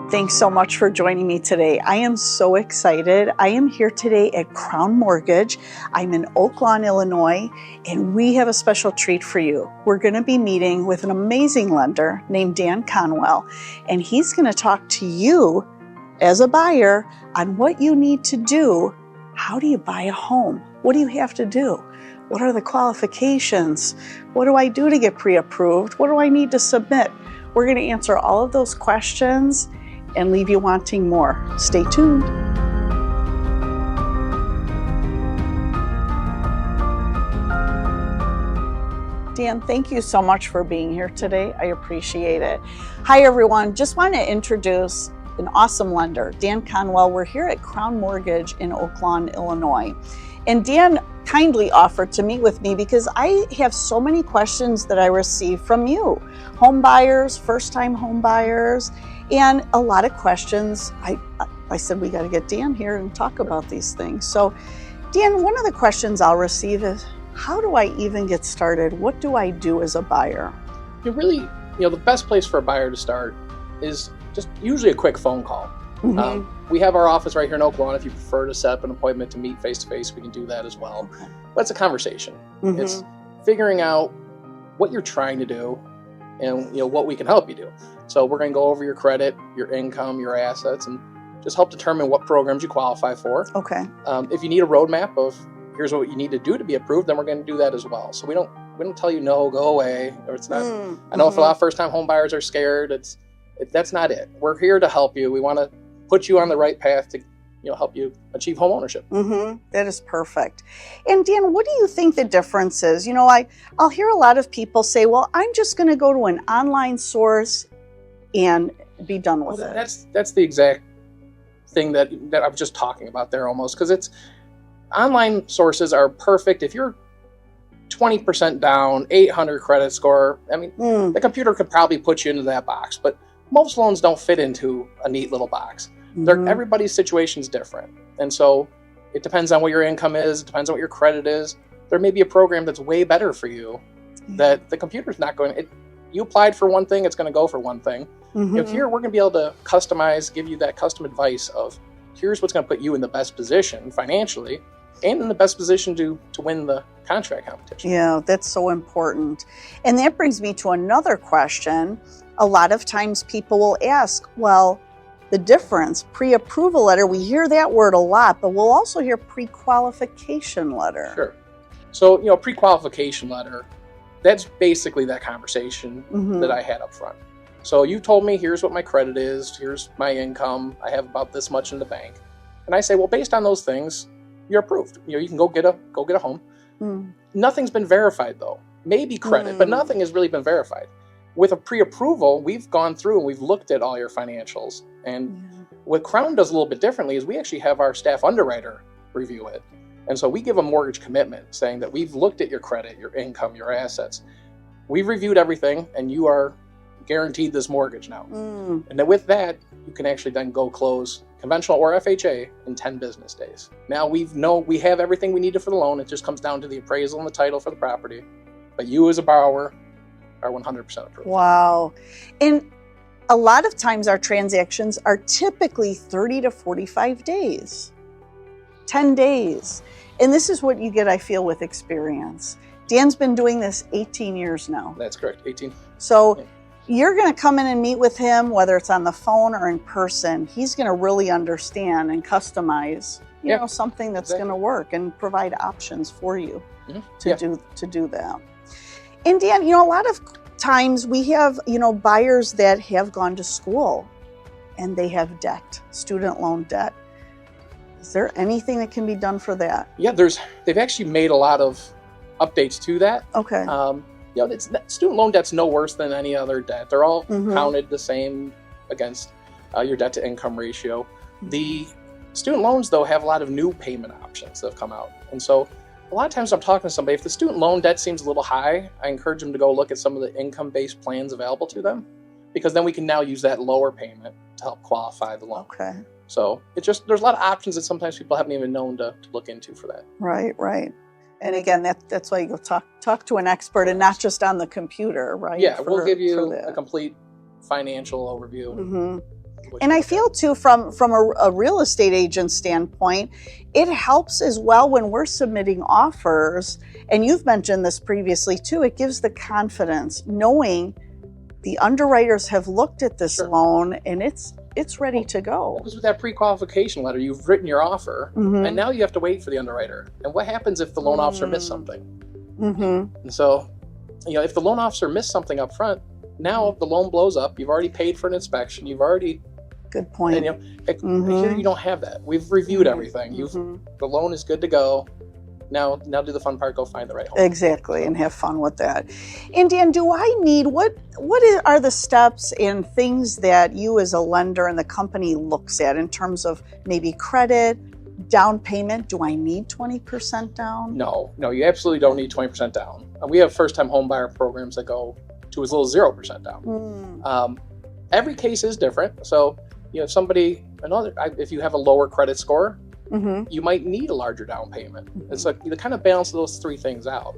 Thanks so much for joining me today. I am so excited. I am here today at Crown Mortgage. I'm in Oak Lawn, Illinois, and we have a special treat for you. We're going to be meeting with an amazing lender named Dan Conwell, and he's going to talk to you as a buyer on what you need to do. How do you buy a home? What do you have to do? What are the qualifications? What do I do to get pre-approved? What do I need to submit? We're going to answer all of those questions and leave you wanting more. Stay tuned. Dan, thank you so much for being here today. I appreciate it. Hi, everyone. Just want to introduce an awesome lender, Dan Conwell. We're here at Crown Mortgage in Oak Lawn, Illinois. And Dan kindly offered to meet with me because I have so many questions that I receive from you, home buyers, first-time home buyers, and a lot of questions. I said, we got to get Dan here and talk about these things. So Dan, one of the questions I'll receive is, how do I even get started? What do I do as a buyer? The best place for a buyer to start is just usually a quick phone call. We have our office right here in Oak Lawn. If you prefer to set up an appointment to meet face-to-face, we can do that as well. Okay. But it's a conversation. It's figuring out what you're trying to do and what we can help you do. So we're going to go over your credit, your income, your assets, and just help determine what programs you qualify for. Okay. If you need a roadmap of here's what you need to do to be approved, then we're going to do that as well. So we don't tell you no, go away, or it's not. I know if a lot of first-time home buyers are scared, that's not it. We're here to help you. We want to put you on the right path to help you achieve home ownership. That is perfect. And Dan, what do you think the difference is? I'll hear a lot of people say, well, I'm just going to go to an online source and be done with it. That's the exact thing that I was just talking about there almost, because it's online sources are perfect if you're 20% down, 800 credit score. I mean, the computer could probably put you into that box, but most loans don't fit into a neat little box. Everybody's situation is different. And so it depends on what your income is. It depends on what your credit is. There may be a program that's way better for you that the computer's not going to. You applied for one thing, it's going to go for one thing. Here, we're going to be able to customize, give you that custom advice of here's what's going to put you in the best position financially and in the best position to win the contract competition. Yeah, that's so important. And that brings me to another question. A lot of times people will ask, well, the difference, pre-approval letter, we hear that word a lot, but we'll also hear pre-qualification letter. Sure. So, pre-qualification letter, that's basically that conversation that I had up front. So you told me, here's what my credit is, here's my income, I have about this much in the bank. And I say, well, based on those things, you're approved. You can go get a home. Nothing's been verified though. Maybe credit, but nothing has really been verified. With a pre-approval, we've gone through and we've looked at all your financials. And what Crown does a little bit differently is we actually have our staff underwriter review it. And so we give a mortgage commitment saying that we've looked at your credit, your income, your assets. We've reviewed everything and you are guaranteed this mortgage now. And then with that, you can actually then go close conventional or FHA in 10 business days. Now we have everything we needed for the loan. It just comes down to the appraisal and the title for the property. But you as a borrower are 100% approved. Wow. And a lot of times our transactions are typically 30 to 45 days, 10 days. And this is what you get, I feel, with experience. Dan's been doing this 18 years now. That's correct, 18. So you're going to come in and meet with him, whether it's on the phone or in person. He's going to really understand and customize, something that's going to work and provide options for you to do that. And Dan, a lot of times we have, buyers that have gone to school and they have debt, student loan debt. Is there anything that can be done for that? Yeah, they've actually made a lot of updates to that. Okay. Student loan debt's no worse than any other debt. They're all counted the same against your debt to income ratio. The student loans, though, have a lot of new payment options that have come out. And so a lot of times I'm talking to somebody, if the student loan debt seems a little high, I encourage them to go look at some of the income-based plans available to them, because then we can now use that lower payment to help qualify the loan. Okay. So there's a lot of options that sometimes people haven't even known to look into for that. Right. And again, that's why you go talk to an expert and not just on the computer, right? Yeah, we'll give you a complete financial overview. And I feel too, from a real estate agent standpoint, it helps as well when we're submitting offers. And you've mentioned this previously too. It gives the confidence knowing the underwriters have looked at this loan and it's ready to go. Because with that pre-qualification letter, you've written your offer, and now you have to wait for the underwriter. And what happens if the loan officer missed something? And so, if the loan officer missed something up front, now the loan blows up. You've already paid for an inspection. You've already good point. And, here you don't have that. We've reviewed everything. The loan is good to go. Now do the fun part. Go find the right home. Exactly, and have fun with that. And Dan, do I need what are the steps and things that you as a lender and the company looks at in terms of maybe credit, down payment? Do I need 20% down? No, you absolutely don't need 20% down. We have first-time home buyer programs that go to as little as 0% down. Every case is different. So, if you have a lower credit score, you might need a larger down payment. It's like you kind of balance those three things out.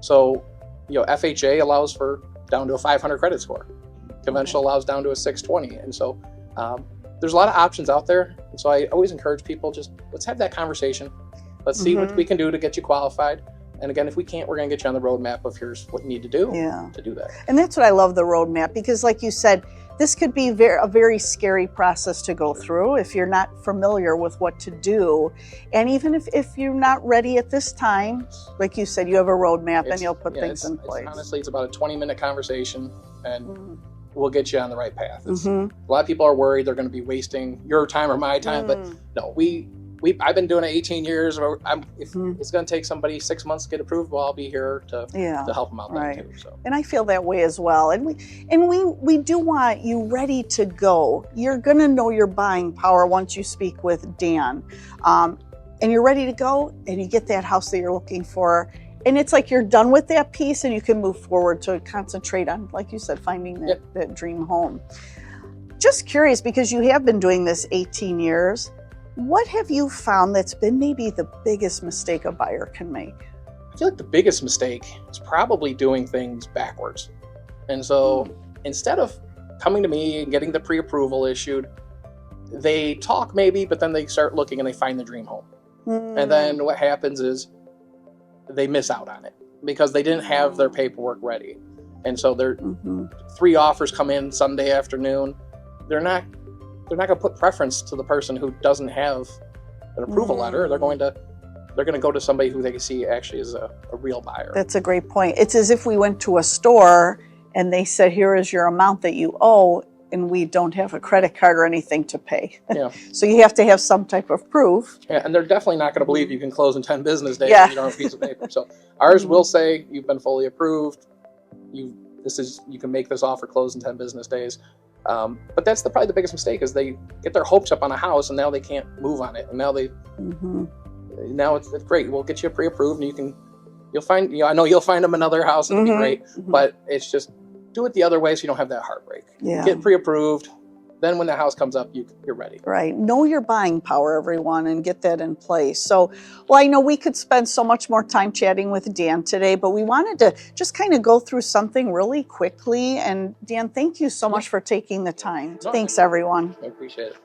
So, FHA allows for down to a 500 credit score. Conventional allows down to a 620. And so there's a lot of options out there. And so I always encourage people, let's have that conversation. Let's see what we can do to get you qualified. And again, if we can't, we're going to get you on the roadmap of here's what you need to do to do that. And that's what I love, the roadmap, because like you said, this could be a very scary process to go through if you're not familiar with what to do. And even if you're not ready at this time, like you said, you have a roadmap and you'll put things in place. Honestly, it's about a 20-minute conversation and we'll get you on the right path. A lot of people are worried they're going to be wasting your time or my time, but no, I've been doing it 18 years. If it's going to take somebody 6 months to get approved, well, I'll be here to help them out there too. So. And I feel that way as well. And we do want you ready to go. You're going to know your buying power once you speak with Dan, and you're ready to go, and you get that house that you're looking for. And it's like you're done with that piece, and you can move forward to concentrate on, like you said, finding that dream home. Just curious, because you have been doing this 18 years. What have you found that's been maybe the biggest mistake a buyer can make? I feel like the biggest mistake is probably doing things backwards. And so instead of coming to me and getting the pre-approval issued, they talk maybe, but then they start looking and they find the dream home. And then what happens is they miss out on it because they didn't have their paperwork ready. And so they're 3 offers come in Sunday afternoon. They're not going to put preference to the person who doesn't have an approval letter. They're going to go to somebody who they can see actually is a real buyer. That's a great point. It's as if we went to a store and they said, here is your amount that you owe, and we don't have a credit card or anything to pay. So you have to have some type of proof. And they're definitely not going to believe you can close in 10 business days if you don't have a piece of paper. So ours will say you've been fully approved. You can make this offer close in 10 business days. But that's probably the biggest mistake is they get their hopes up on a house and now they can't move on it. And now now it's great. We'll get you pre-approved and you'll find, I know you'll find them another house and it'll be great, but it's just do it the other way so you don't have that heartbreak. Get pre-approved. Then when the house comes up, you're ready. Right. Know your buying power, everyone, and get that in place. So, well, I know we could spend so much more time chatting with Dan today, but we wanted to just kind of go through something really quickly. And Dan, thank you so much for taking the time. Thanks, everyone. I appreciate it.